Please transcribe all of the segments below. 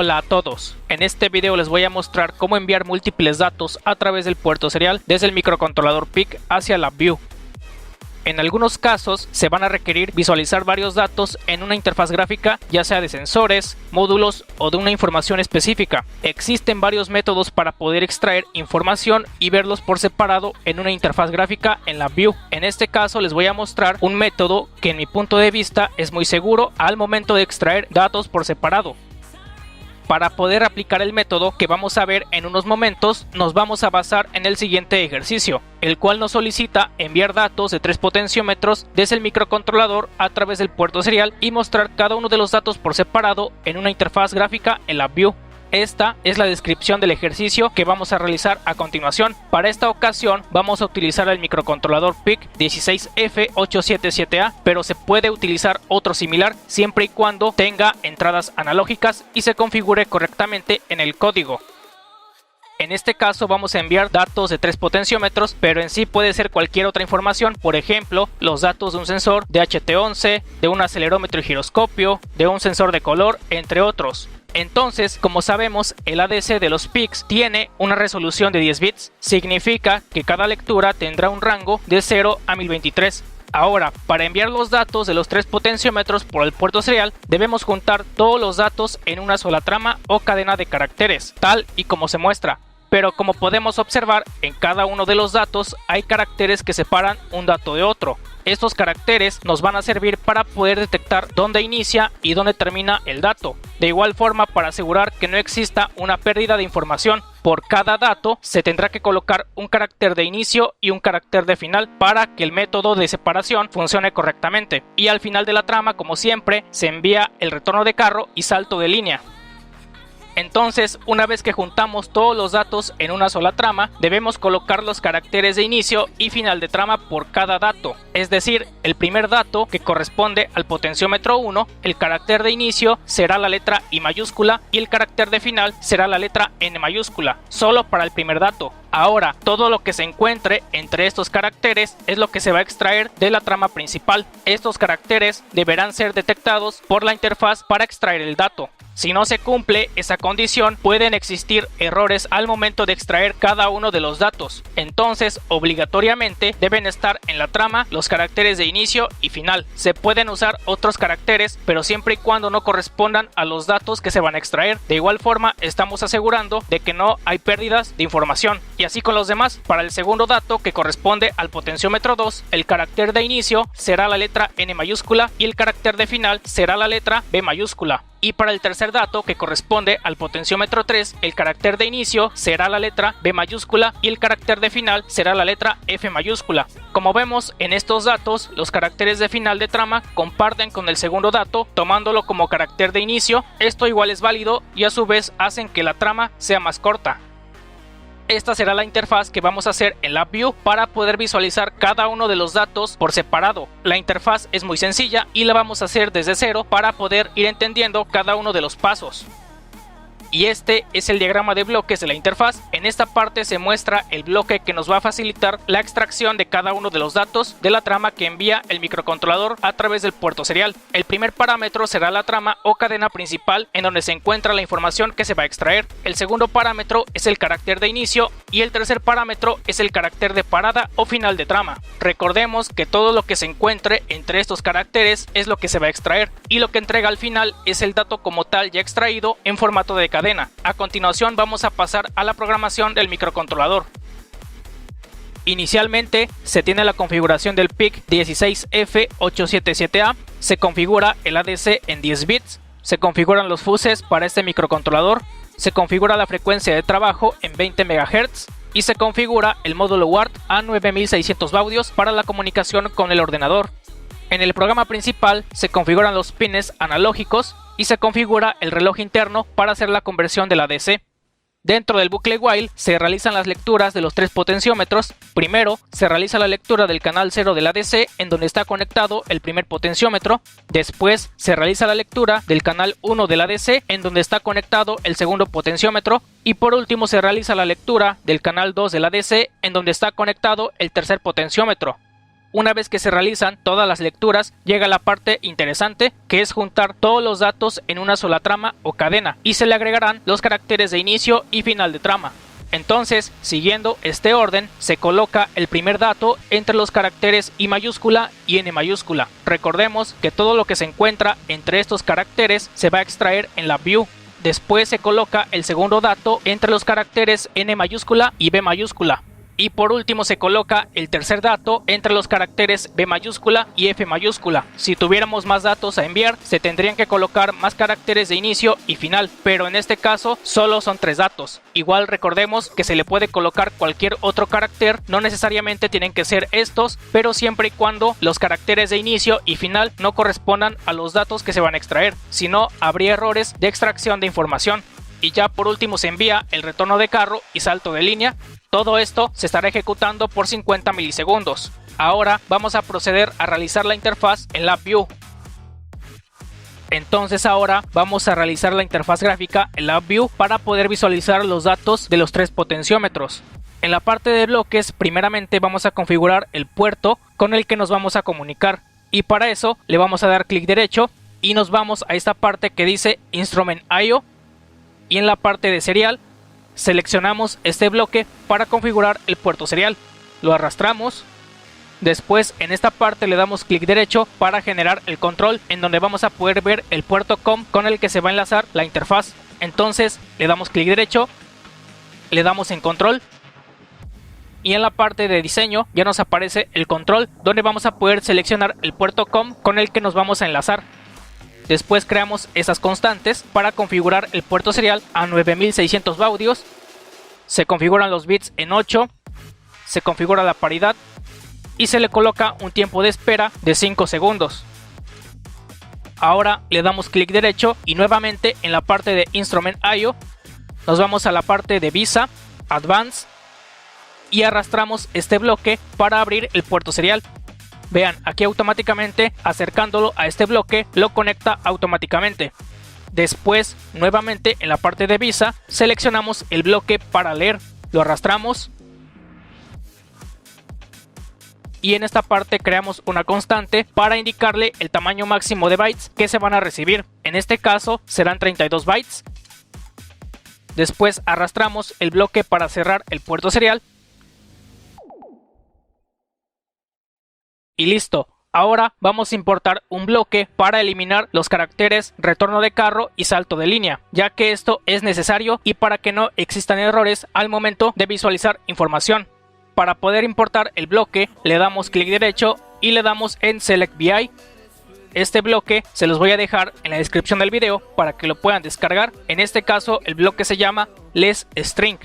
Hola a todos, en este video les voy a mostrar cómo enviar múltiples datos a través del puerto serial desde el microcontrolador PIC hacia la LabVIEW. En algunos casos se van a requerir visualizar varios datos en una interfaz gráfica, ya sea de sensores, módulos o de una información específica. Existen varios métodos para poder extraer información y verlos por separado en una interfaz gráfica en la LabVIEW. En este caso les voy a mostrar un método que en mi punto de vista es muy seguro al momento de extraer datos por separado. Para poder aplicar el método que vamos a ver en unos momentos, nos vamos a basar en el siguiente ejercicio, el cual nos solicita enviar datos de 3 potenciómetros desde el microcontrolador a través del puerto serial y mostrar cada uno de los datos por separado en una interfaz gráfica en la LabVIEW. Esta es la descripción del ejercicio que vamos a realizar a continuación. Para esta ocasión vamos a utilizar el microcontrolador PIC 16F877A, pero se puede utilizar otro similar siempre y cuando tenga entradas analógicas y se configure correctamente en el código. En este caso vamos a enviar datos de 3 potenciómetros, pero en sí puede ser cualquier otra información, por ejemplo, los datos de un sensor de HT11, de un acelerómetro y giroscopio, de un sensor de color, entre otros. Entonces, como sabemos, el ADC de los PICs tiene una resolución de 10 bits, significa que cada lectura tendrá un rango de 0 a 1023. Ahora, para enviar los datos de los 3 potenciómetros por el puerto serial, debemos juntar todos los datos en una sola trama o cadena de caracteres, tal y como se muestra. Pero como podemos observar, en cada uno de los datos hay caracteres que separan un dato de otro. Estos caracteres nos van a servir para poder detectar dónde inicia y dónde termina el dato. De igual forma, para asegurar que no exista una pérdida de información, por cada dato se tendrá que colocar un carácter de inicio y un carácter de final para que el método de separación funcione correctamente. Y al final de la trama, como siempre, se envía el retorno de carro y salto de línea. Entonces, una vez que juntamos todos los datos en una sola trama, debemos colocar los caracteres de inicio y final de trama por cada dato. Es decir, el primer dato, que corresponde al potenciómetro 1, el carácter de inicio será la letra I mayúscula y el carácter de final será la letra N mayúscula, solo para el primer dato. Ahora, todo lo que se encuentre entre estos caracteres es lo que se va a extraer de la trama principal. Estos caracteres deberán ser detectados por la interfaz para extraer el dato. Si no se cumple esa condición, pueden existir errores al momento de extraer cada uno de los datos. Entonces, obligatoriamente deben estar en la trama los caracteres de inicio y final. Se pueden usar otros caracteres, pero siempre y cuando no correspondan a los datos que se van a extraer. De igual forma, estamos asegurando de que no hay pérdidas de información. Y así con los demás. Para el segundo dato, que corresponde al potenciómetro 2, el carácter de inicio será la letra N mayúscula y el carácter de final será la letra B mayúscula. Y para el tercer dato, que corresponde al potenciómetro 3, el carácter de inicio será la letra B mayúscula y el carácter de final será la letra F mayúscula. Como vemos en estos datos, los caracteres de final de trama comparten con el segundo dato, tomándolo como carácter de inicio. Esto igual es válido y a su vez hacen que la trama sea más corta. Esta será la interfaz que vamos a hacer en LabVIEW para poder visualizar cada uno de los datos por separado. La interfaz es muy sencilla y la vamos a hacer desde cero para poder ir entendiendo cada uno de los pasos. Y este es el diagrama de bloques de la interfaz. En esta parte se muestra el bloque que nos va a facilitar la extracción de cada uno de los datos de la trama que envía el microcontrolador a través del puerto serial. El primer parámetro será la trama o cadena principal en donde se encuentra la información que se va a extraer. El segundo parámetro es el carácter de inicio y el tercer parámetro es el carácter de parada o final de trama. Recordemos que todo lo que se encuentre entre estos caracteres es lo que se va a extraer y lo que entrega al final es el dato como tal ya extraído en formato de cadena. A continuación vamos a pasar a la programación del microcontrolador. Inicialmente se tiene la configuración del PIC 16F877A, se configura el ADC en 10 bits, se configuran los fuses para este microcontrolador, se configura la frecuencia de trabajo en 20 MHz y se configura el módulo UART a 9600 baudios para la comunicación con el ordenador. En el programa principal se configuran los pines analógicos y se configura el reloj interno para hacer la conversión del ADC. Dentro del bucle while se realizan las lecturas de los 3 potenciómetros. Primero se realiza la lectura del canal 0 del ADC en donde está conectado el primer potenciómetro. Después se realiza la lectura del canal 1 del ADC en donde está conectado el segundo potenciómetro. Y por último se realiza la lectura del canal 2 del ADC en donde está conectado el tercer potenciómetro. Una vez que se realizan todas las lecturas, llega la parte interesante, que es juntar todos los datos en una sola trama o cadena, y se le agregarán los caracteres de inicio y final de trama. Entonces, siguiendo este orden, se coloca el primer dato entre los caracteres I mayúscula y N mayúscula. Recordemos que todo lo que se encuentra entre estos caracteres se va a extraer en la view. Después se coloca el segundo dato entre los caracteres N mayúscula y B mayúscula. Y por último se coloca el tercer dato entre los caracteres B mayúscula y F mayúscula. Si tuviéramos más datos a enviar, se tendrían que colocar más caracteres de inicio y final, pero en este caso solo son 3 datos. Igual recordemos que se le puede colocar cualquier otro carácter, no necesariamente tienen que ser estos, pero siempre y cuando los caracteres de inicio y final no correspondan a los datos que se van a extraer, si no habría errores de extracción de información. Y ya por último se envía el retorno de carro y salto de línea. Todo esto se estará ejecutando por 50 milisegundos. Ahora vamos a proceder a realizar la interfaz en LabVIEW. Entonces ahora vamos a realizar la interfaz gráfica en LabVIEW para poder visualizar los datos de los 3 potenciómetros. En la parte de bloques, primeramente vamos a configurar el puerto con el que nos vamos a comunicar. Y para eso le vamos a dar clic derecho y nos vamos a esta parte que dice Instrument I/O. Y en la parte de serial seleccionamos este bloque para configurar el puerto serial. Lo arrastramos. Después en esta parte le damos clic derecho para generar el control, en donde vamos a poder ver el puerto COM con el que se va a enlazar la interfaz. Entonces le damos clic derecho, le damos en control. Y en la parte de diseño ya nos aparece el control, donde vamos a poder seleccionar el puerto COM con el que nos vamos a enlazar. Después creamos esas constantes para configurar el puerto serial a 9600 baudios. Se configuran los bits en 8. Se configura la paridad. Y se le coloca un tiempo de espera de 5 segundos. Ahora le damos clic derecho y nuevamente en la parte de Instrument I/O nos vamos a la parte de Visa, Advance y arrastramos este bloque para abrir el puerto serial. Vean, aquí automáticamente acercándolo a este bloque lo conecta automáticamente. Después, nuevamente en la parte de Visa, seleccionamos el bloque para leer, lo arrastramos. Y en esta parte creamos una constante para indicarle el tamaño máximo de bytes que se van a recibir. En este caso serán 32 bytes. Después arrastramos el bloque para cerrar el puerto serial. Y listo. Ahora vamos a importar un bloque para eliminar los caracteres retorno de carro y salto de línea, ya que esto es necesario y para que no existan errores al momento de visualizar información. Para poder importar el bloque le damos clic derecho y le damos en Select BI. Este bloque se los voy a dejar en la descripción del video para que lo puedan descargar. En este caso el bloque se llama LessString.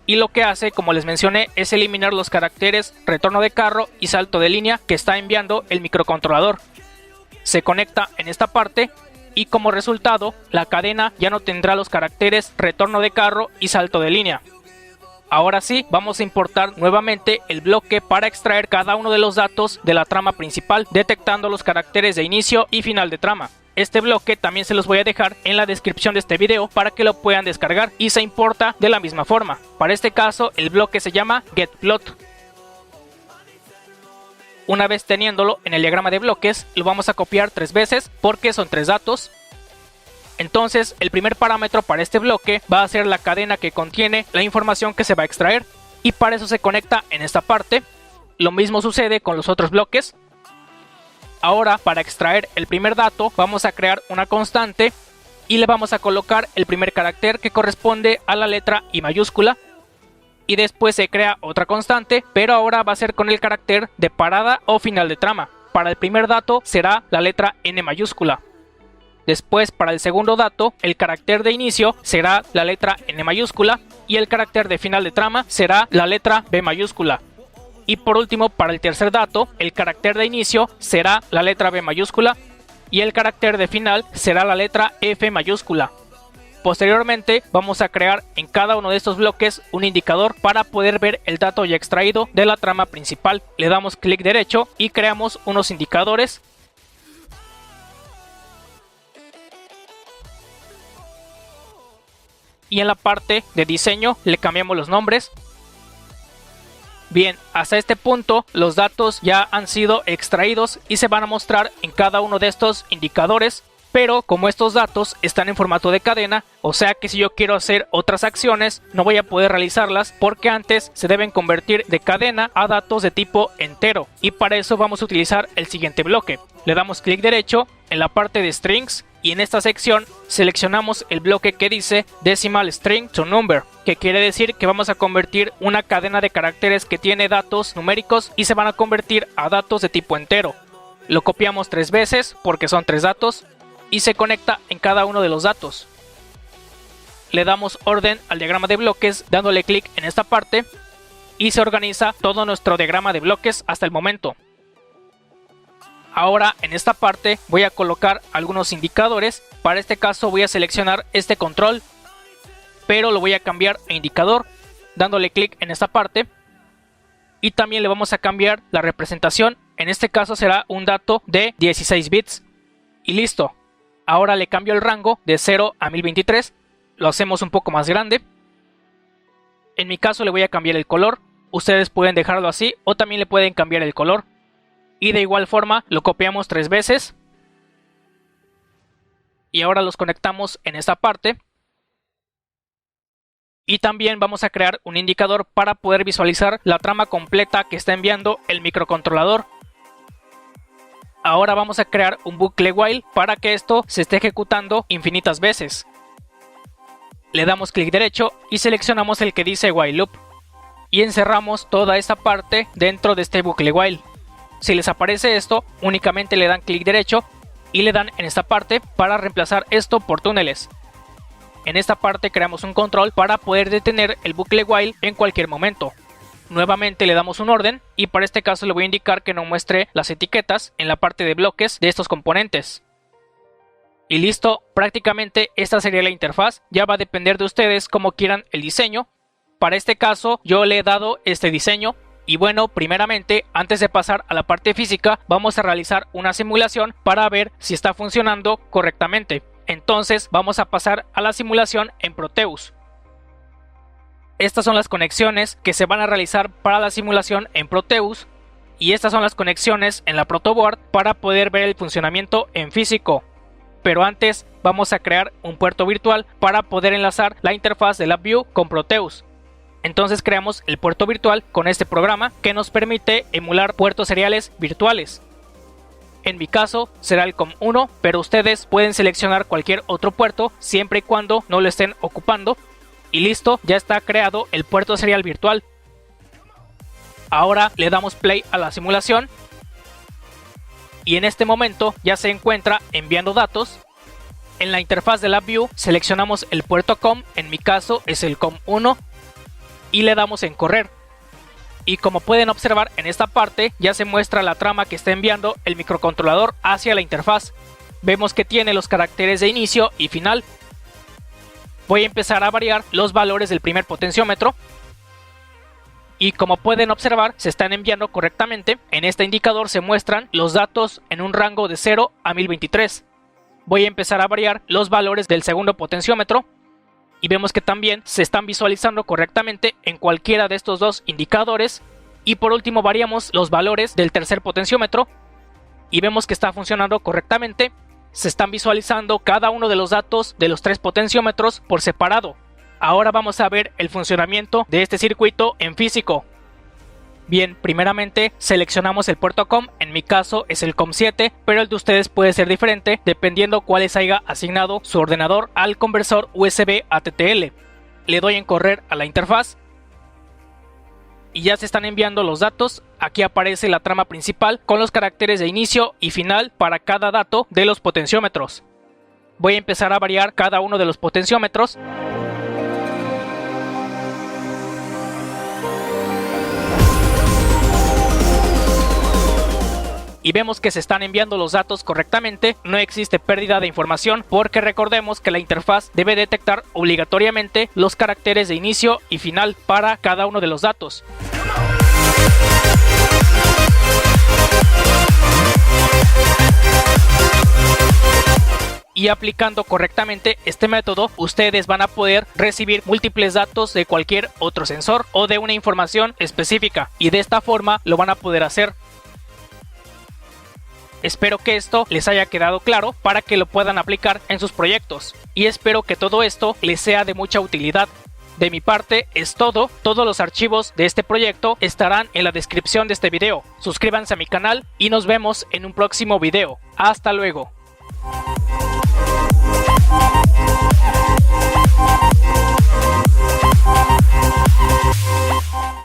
Y lo que hace, como les mencioné, es eliminar los caracteres retorno de carro y salto de línea que está enviando el microcontrolador. Se conecta en esta parte y como resultado la cadena ya no tendrá los caracteres retorno de carro y salto de línea. Ahora sí, vamos a importar nuevamente el bloque para extraer cada uno de los datos de la trama principal, detectando los caracteres de inicio y final de trama. Este bloque también se los voy a dejar en la descripción de este video para que lo puedan descargar y se importa de la misma forma. Para este caso el bloque se llama getPlot. Una vez teniéndolo en el diagrama de bloques lo vamos a copiar 3 veces porque son 3 datos. Entonces el primer parámetro para este bloque va a ser la cadena que contiene la información que se va a extraer y para eso se conecta en esta parte. Lo mismo sucede con los otros bloques. Ahora para extraer el primer dato vamos a crear una constante y le vamos a colocar el primer carácter que corresponde a la letra I mayúscula. Y después se crea otra constante, pero ahora va a ser con el carácter de parada o final de trama. Para el primer dato será la letra N mayúscula. Después para el segundo dato el carácter de inicio será la letra N mayúscula y el carácter de final de trama será la letra B mayúscula. Y por último, para el tercer dato, el carácter de inicio será la letra B mayúscula y el carácter de final será la letra F mayúscula. Posteriormente vamos a crear en cada uno de estos bloques un indicador para poder ver el dato ya extraído de la trama principal. Le damos clic derecho y creamos unos indicadores. Y en la parte de diseño le cambiamos los nombres. Bien, hasta este punto los datos ya han sido extraídos y se van a mostrar en cada uno de estos indicadores, pero como estos datos están en formato de cadena, o sea que si yo quiero hacer otras acciones no voy a poder realizarlas porque antes se deben convertir de cadena a datos de tipo entero, y para eso vamos a utilizar el siguiente bloque. Le damos clic derecho en la parte de strings y en esta sección seleccionamos el bloque que dice decimal string to number, que quiere decir que vamos a convertir una cadena de caracteres que tiene datos numéricos y se van a convertir a datos de tipo entero. Lo copiamos 3 veces porque son 3 datos y se conecta en cada uno de los datos. Le damos orden al diagrama de bloques dándole clic en esta parte y se organiza todo nuestro diagrama de bloques hasta el momento. Ahora en esta parte voy a colocar algunos indicadores. Para este caso voy a seleccionar este control, pero lo voy a cambiar a indicador dándole clic en esta parte, y también le vamos a cambiar la representación. En este caso será un dato de 16 bits y listo. Ahora le cambio el rango de 0 a 1023, lo hacemos un poco más grande. En mi caso le voy a cambiar el color, ustedes pueden dejarlo así o también le pueden cambiar el color. Y de igual forma lo copiamos 3 veces. Y ahora los conectamos en esta parte. Y también vamos a crear un indicador para poder visualizar la trama completa que está enviando el microcontrolador. Ahora vamos a crear un bucle while para que esto se esté ejecutando infinitas veces. Le damos clic derecho y seleccionamos el que dice while loop. Y encerramos toda esta parte dentro de este bucle while. Si les aparece esto, únicamente le dan clic derecho y le dan en esta parte para reemplazar esto por túneles. En esta parte creamos un control para poder detener el bucle while en cualquier momento. Nuevamente le damos un orden y para este caso le voy a indicar que no muestre las etiquetas en la parte de bloques de estos componentes. Y listo, prácticamente esta sería la interfaz. Ya va a depender de ustedes cómo quieran el diseño. Para este caso yo le he dado este diseño. Y bueno, primeramente, antes de pasar a la parte física, vamos a realizar una simulación para ver si está funcionando correctamente. Entonces, vamos a pasar a la simulación en Proteus. Estas son las conexiones que se van a realizar para la simulación en Proteus. Y estas son las conexiones en la protoboard para poder ver el funcionamiento en físico. Pero antes, vamos a crear un puerto virtual para poder enlazar la interfaz de LabVIEW con Proteus. Entonces creamos el puerto virtual con este programa que nos permite emular puertos seriales virtuales. En mi caso será el COM1, pero ustedes pueden seleccionar cualquier otro puerto siempre y cuando no lo estén ocupando. Y listo, ya está creado el puerto serial virtual. Ahora le damos play a la simulación. Y en este momento ya se encuentra enviando datos. En la interfaz de LabVIEW seleccionamos el puerto COM, en mi caso es el COM1. Y le damos en correr. Y como pueden observar en esta parte ya se muestra la trama que está enviando el microcontrolador hacia la interfaz. Vemos que tiene los caracteres de inicio y final. Voy a empezar a variar los valores del primer potenciómetro. Y como pueden observar se están enviando correctamente. En este indicador se muestran los datos en un rango de 0 a 1023. Voy a empezar a variar los valores del segundo potenciómetro. Y vemos que también se están visualizando correctamente en cualquiera de estos dos indicadores. Y por último variamos los valores del tercer potenciómetro. Y vemos que está funcionando correctamente. Se están visualizando cada uno de los datos de los 3 potenciómetros por separado. Ahora vamos a ver el funcionamiento de este circuito en físico. Bien, primeramente seleccionamos el puerto COM, en mi caso es el COM7, pero el de ustedes puede ser diferente dependiendo cuál les haya asignado su ordenador al conversor USB a TTL. Le doy en correr a la interfaz y ya se están enviando los datos. Aquí aparece la trama principal con los caracteres de inicio y final para cada dato de los potenciómetros. Voy a empezar a variar cada uno de los potenciómetros. Y vemos que se están enviando los datos correctamente, no existe pérdida de información porque recordemos que la interfaz debe detectar obligatoriamente los caracteres de inicio y final para cada uno de los datos. y aplicando correctamente este método, ustedes van a poder recibir múltiples datos de cualquier otro sensor o de una información específica, y de esta forma lo van a poder hacer. Espero que esto les haya quedado claro para que lo puedan aplicar en sus proyectos, y espero que todo esto les sea de mucha utilidad. De mi parte es todo. Todos los archivos de este proyecto estarán en la descripción de este video. Suscríbanse a mi canal y nos vemos en un próximo video. Hasta luego.